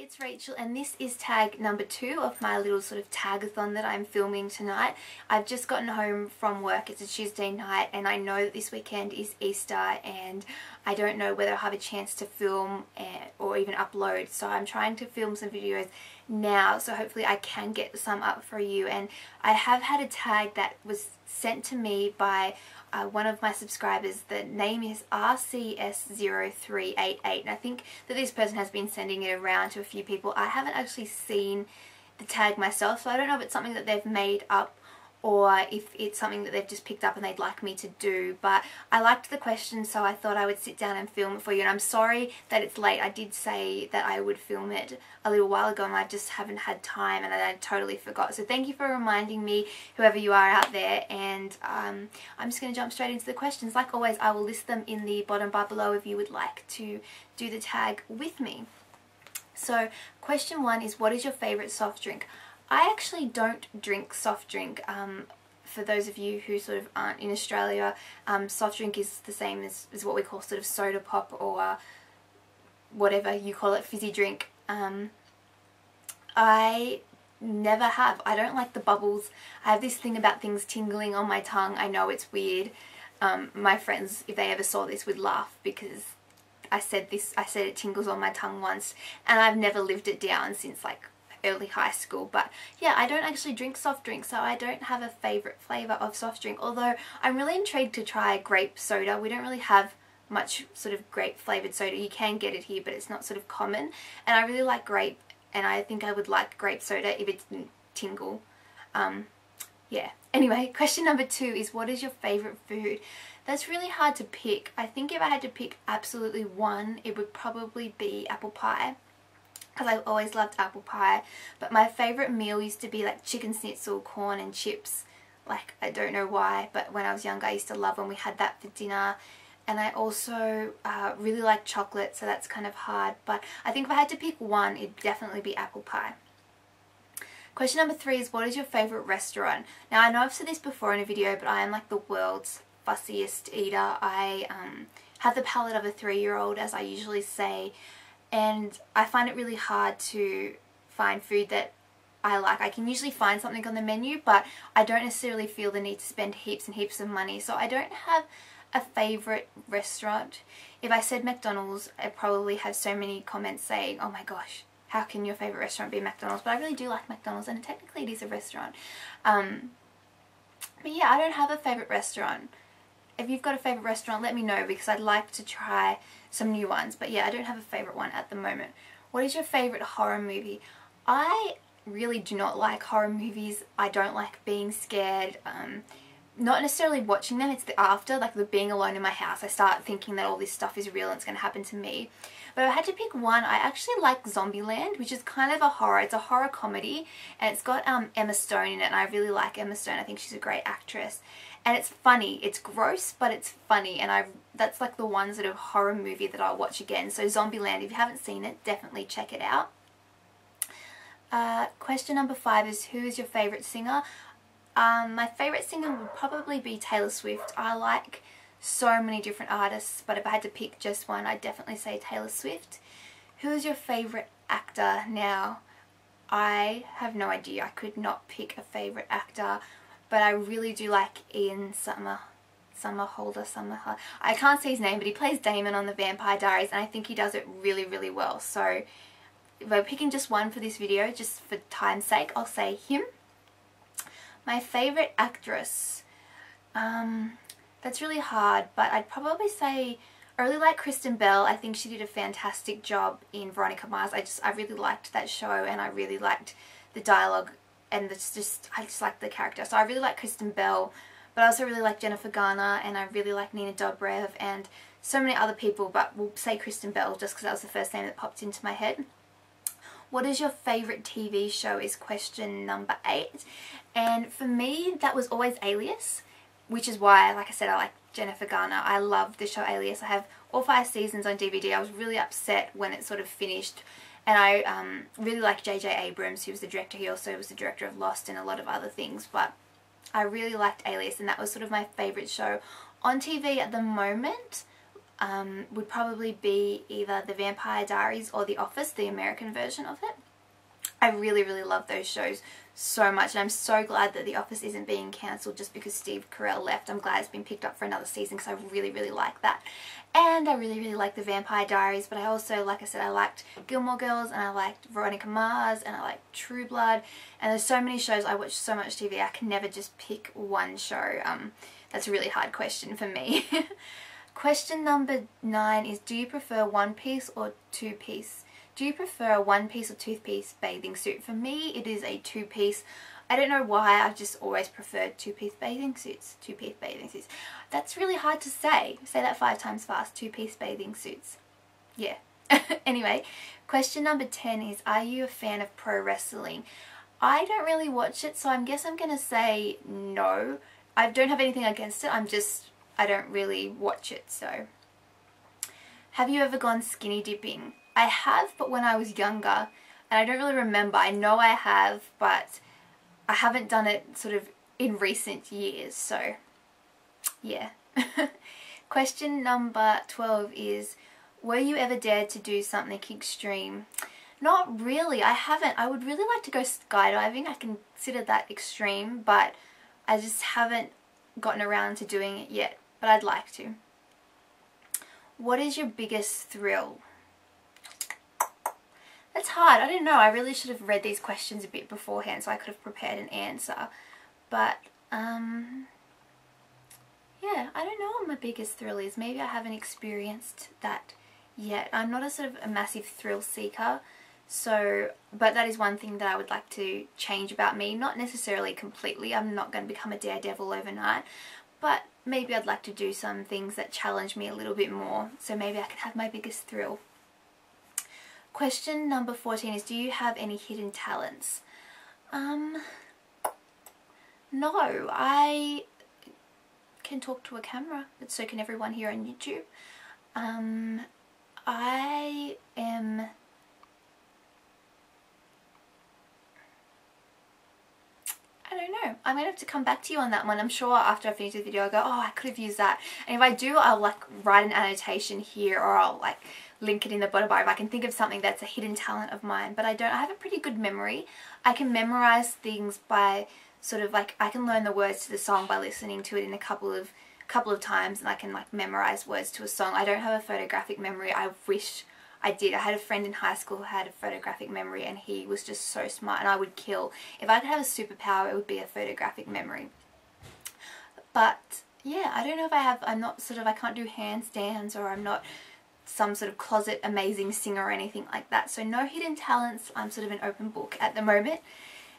it's Rachel and this is tag number 2 of my little sort of tag-a-thon that I'm filming tonight. I've just gotten home from work. It's a Tuesday night and I know that this weekend is Easter and I don't know whether I'll have a chance to film or even upload, so I'm trying to film some videos now, so hopefully I can get some up for you. And I have had a tag that was sent to me by one of my subscribers. The name is RCS0388 and I think that this person has been sending it around to a few people. I haven't actually seen the tag myself, so I don't know if it's something that they've made up or if it's something that they've just picked up and they'd like me to do, but I liked the question, so I thought I would sit down and film it for you. And I'm sorry that it's late. I did say that I would film it a little while ago and I just haven't had time and I totally forgot. So thank you for reminding me, whoever you are out there, and I'm just going to jump straight into the questions. Like always, I will list them in the bottom bar below if you would like to do the tag with me. So question 1 is, what is your favourite soft drink? I actually don't drink soft drink. For those of you who sort of aren't in Australia, soft drink is the same as what we call sort of soda pop or whatever you call it, fizzy drink. I never have. I don't like the bubbles. I have this thing about things tingling on my tongue. I know it's weird. My friends, if they ever saw this, would laugh because I said it tingles on my tongue once and I've never lived it down since like early high school. But yeah, I don't actually drink soft drinks, so I don't have a favourite flavour of soft drink, although I'm really intrigued to try grape soda. We don't really have much sort of grape flavoured soda. You can get it here, but it's not sort of common, and I really like grape, and I think I would like grape soda if it didn't tingle. Yeah. Anyway, question number 2 is, what is your favourite food? That's really hard to pick. I think if I had to pick absolutely one, it would probably be apple pie, because I've always loved apple pie. But my favourite meal used to be like chicken schnitzel, corn and chips. Like, I don't know why, but when I was younger I used to love when we had that for dinner. And I also really like chocolate, so that's kind of hard. But I think if I had to pick one, it'd definitely be apple pie. Question number 3 is, what is your favourite restaurant? Now, I know I've said this before in a video, but I am like the world's fussiest eater. I have the palate of a 3-year-old, as I usually say. And I find it really hard to find food that I like. I can usually find something on the menu, but I don't necessarily feel the need to spend heaps and heaps of money. So I don't have a favourite restaurant. If I said McDonald's, I'd probably have so many comments saying, oh my gosh, how can your favourite restaurant be McDonald's? But I really do like McDonald's, and technically it is a restaurant. But yeah, I don't have a favourite restaurant. If you've got a favourite restaurant, let me know, because I'd like to try some new ones. But yeah, I don't have a favourite one at the moment. What is your favourite horror movie? I really do not like horror movies. I don't like being scared. Not necessarily watching them, it's the after, like the being alone in my house. I start thinking that all this stuff is real and it's going to happen to me. But if I had to pick one, I actually like Zombieland, which is kind of a horror. It's a horror comedy and it's got Emma Stone in it, and I really like Emma Stone. I think she's a great actress. And it's funny. It's gross, but it's funny, and that's like the one sort of horror movie that I'll watch again. So Zombieland, if you haven't seen it, definitely check it out. Question number 5 is, who is your favourite singer? My favourite singer would probably be Taylor Swift. I like so many different artists, but if I had to pick just one, I'd definitely say Taylor Swift. Who is your favourite actor? Now, I have no idea. I could not pick a favourite actor, but I really do like Ian Somerhalder. I can't say his name, but he plays Damon on The Vampire Diaries, and I think he does it really, really well. So if I'm picking just one for this video, just for time's sake, I'll say him. My favourite actress, that's really hard, but I'd probably say I really like Kristen Bell. I think she did a fantastic job in Veronica Mars. I really liked that show, and I really liked the dialogue, and I just liked the character. So I really like Kristen Bell, but I also really like Jennifer Garner, and I really like Nina Dobrev, and so many other people, but we'll say Kristen Bell just because that was the first name that popped into my head. What is your favourite TV show is question number 8. And for me, that was always Alias, which is why, like I said, I like Jennifer Garner. I love the show Alias. I have all 5 seasons on DVD. I was really upset when it sort of finished. And I really like J.J. Abrams, who was the director. He also was the director of Lost and a lot of other things. But I really liked Alias, and that was sort of my favourite show. On TV at the moment, would probably be either The Vampire Diaries or The Office, the American version of it. I really, really love those shows so much, and I'm so glad that The Office isn't being cancelled just because Steve Carell left. I'm glad it's been picked up for another season because I really, really like that. And I really, really like The Vampire Diaries, but I also, like I said, I liked Gilmore Girls, and I liked Veronica Mars, and I liked True Blood, and there's so many shows. I watch so much TV, I can never just pick one show. That's a really hard question for me. Question number 9 is, do you prefer one-piece or two-piece? Do you prefer a one-piece or two-piece bathing suit? For me, it is a two-piece. I don't know why, I've just always preferred two-piece bathing suits. Two-piece bathing suits. That's really hard to say. Say that 5 times fast. Two-piece bathing suits. Yeah. Anyway, question number 10 is, are you a fan of pro wrestling? I don't really watch it, so I guess I'm going to say no. I don't have anything against it, I don't really watch it, so. Have you ever gone skinny dipping? I have, but when I was younger, and I don't really remember. I know I have, but I haven't done it sort of in recent years, so yeah. Question number 12 is, were you ever dared to do something extreme? Not really, I haven't. I would really like to go skydiving. I consider that extreme, but I just haven't gotten around to doing it yet, but I'd like to. What is your biggest thrill? That's hard. I don't know. I really should have read these questions a bit beforehand so I could have prepared an answer. But, yeah, I don't know what my biggest thrill is. Maybe I haven't experienced that yet. I'm not a sort of a massive thrill seeker, so, but that is one thing that I would like to change about me. Not necessarily completely. I'm not going to become a daredevil overnight, but maybe I'd like to do some things that challenge me a little bit more, so maybe I can have my biggest thrill. Question number 14 is, do you have any hidden talents? No, I can talk to a camera, but so can everyone here on YouTube. I am... I don't know. I'm going to have to come back to you on that one. I'm sure after I finish the video I'll go, oh, I could have used that. And if I do, I'll like write an annotation here, or I'll like link it in the bottom bar if I can think of something that's a hidden talent of mine. But I don't. I have a pretty good memory. I can memorize things by sort of like, I can learn the words to the song by listening to it in a couple of times, and I can like memorize words to a song. I don't have a photographic memory. I wish I did. I had a friend in high school who had a photographic memory, and he was just so smart, and I would kill. If I could have a superpower, it would be a photographic memory. But yeah, I don't know if I have, I'm not sort of, I can't do handstands, or I'm not some sort of closet amazing singer or anything like that. So no hidden talents. I'm sort of an open book at the moment.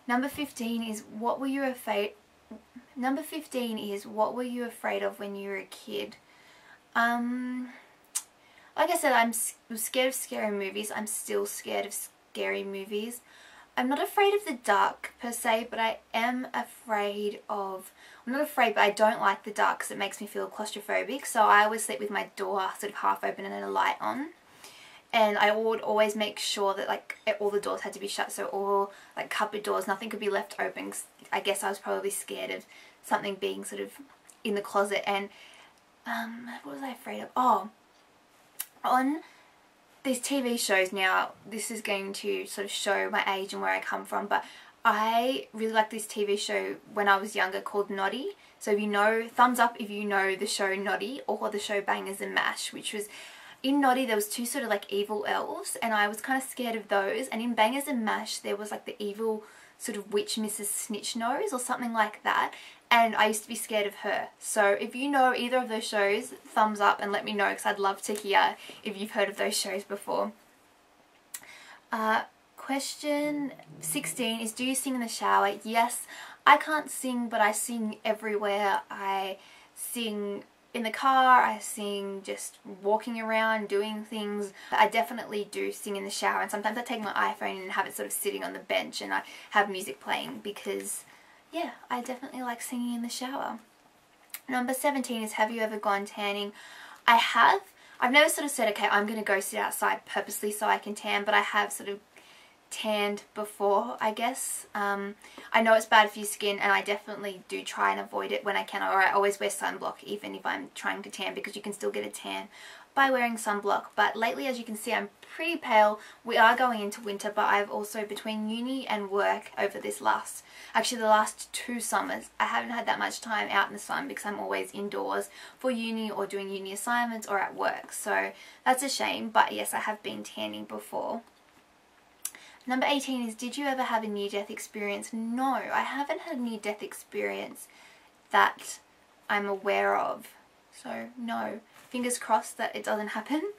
Number 15 is, what were you afraid of when you were a kid? Like I said, I'm scared of scary movies. I'm still scared of scary movies. I'm not afraid of the dark per se, but I am afraid of... I'm not afraid, but I don't like the dark because it makes me feel claustrophobic. So I always sleep with my door sort of half open and then a light on. And I would always make sure that like all the doors had to be shut. So all like cupboard doors, nothing could be left open. 'Cause I guess I was probably scared of something being sort of in the closet. And what was I afraid of? Oh, on these TV shows now, this is going to sort of show my age and where I come from, but I really liked this TV show when I was younger called Noddy. So if you know, thumbs up if you know the show Noddy, or the show Bangers and Mash, which was, in Noddy there was 2 sort of like evil elves, and I was kind of scared of those, and in Bangers and Mash there was like the evil sort of witch Mrs. Snitchnose or something like that, and I used to be scared of her. So if you know either of those shows, thumbs up and let me know, because I'd love to hear if you've heard of those shows before. Question 16 is, do you sing in the shower? Yes, I can't sing, but I sing everywhere. I sing in the car, I sing just walking around, doing things. I definitely do sing in the shower, and sometimes I take my iPhone and have it sort of sitting on the bench and I have music playing because, yeah, I definitely like singing in the shower. Number 17 is, have you ever gone tanning? I have. I've never sort of said, okay, I'm going to go sit outside purposely so I can tan, but I have sort of tanned before, I guess. I know it's bad for your skin, and I definitely do try and avoid it when I can, or I always wear sunblock even if I'm trying to tan, because you can still get a tan by wearing sunblock. But lately, as you can see, I'm pretty pale. We are going into winter, but I've also, between uni and work over this the last 2 summers, I haven't had that much time out in the sun because I'm always indoors for uni or doing uni assignments or at work. So that's a shame, but yes, I have been tanning before. Number 18 is, did you ever have a near-death experience? No, I haven't had a near-death experience that I'm aware of. So no, fingers crossed that it doesn't happen.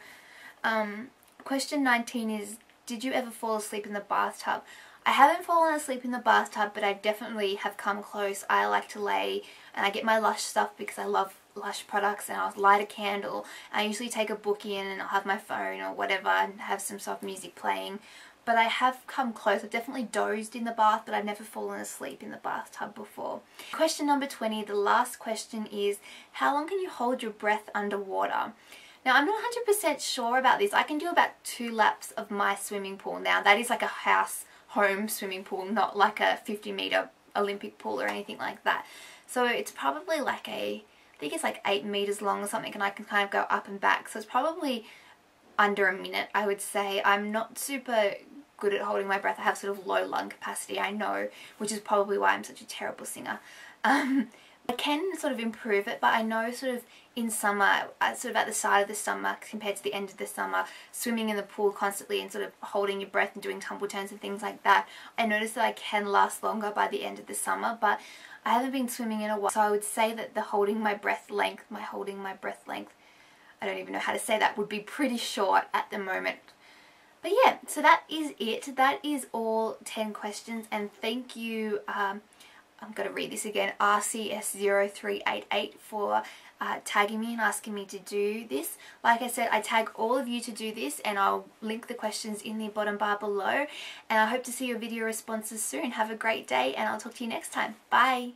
Question 19 is, did you ever fall asleep in the bathtub? I haven't fallen asleep in the bathtub, but I definitely have come close. I like to lay, and I get my Lush stuff because I love Lush products, and I'll light a candle. I usually take a book in and I'll have my phone or whatever and have some soft music playing. But I have come close. I've definitely dozed in the bath, but I've never fallen asleep in the bathtub before. Question number 20, the last question is, how long can you hold your breath underwater? Now, I'm not 100% sure about this. I can do about 2 laps of my swimming pool. Now, that is like a home swimming pool, not like a 50-meter Olympic pool or anything like that. So it's probably like I think it's like 8 meters long or something, and I can kind of go up and back. So it's probably under a minute, I would say. I'm not super good at holding my breath. I have sort of low lung capacity, I know, which is probably why I'm such a terrible singer. I can sort of improve it, but I know sort of in summer, sort of at the start of the summer compared to the end of the summer, swimming in the pool constantly and sort of holding your breath and doing tumble turns and things like that, I noticed that I can last longer by the end of the summer, but I haven't been swimming in a while, so I would say that the holding my breath length, I don't even know how to say that, would be pretty short at the moment. But yeah, so that is it. That is all 10 questions, and thank you, I'm going to read this again, RCS0388 for tagging me and asking me to do this. Like I said, I tag all of you to do this, and I'll link the questions in the bottom bar below, and I hope to see your video responses soon. Have a great day, and I'll talk to you next time. Bye!